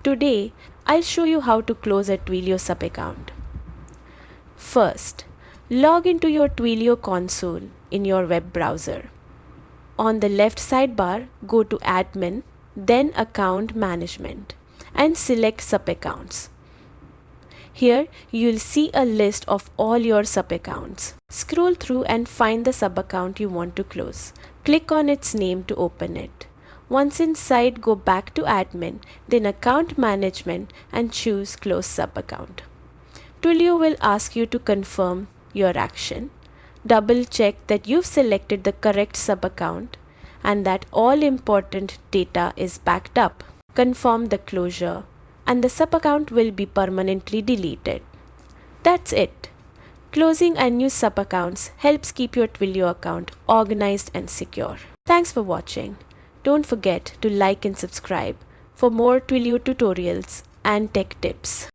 Today, I'll show you how to close a Twilio subaccount. First, log into your Twilio console in your web browser. On the left sidebar, go to Admin, then Account Management, and select Subaccounts. Here, you'll see a list of all your subaccounts. Scroll through and find the subaccount you want to close. Click on its name to open it. Once inside, go back to Admin, then Account Management and choose Close Subaccount. Twilio will ask you to confirm your action. Double check that you've selected the correct subaccount and that all important data is backed up. Confirm the closure and the subaccount will be permanently deleted. That's it. Closing and new subaccounts helps keep your Twilio account organized and secure. Thanks for watching. Don't forget to like and subscribe for more Twilio tutorials and tech tips.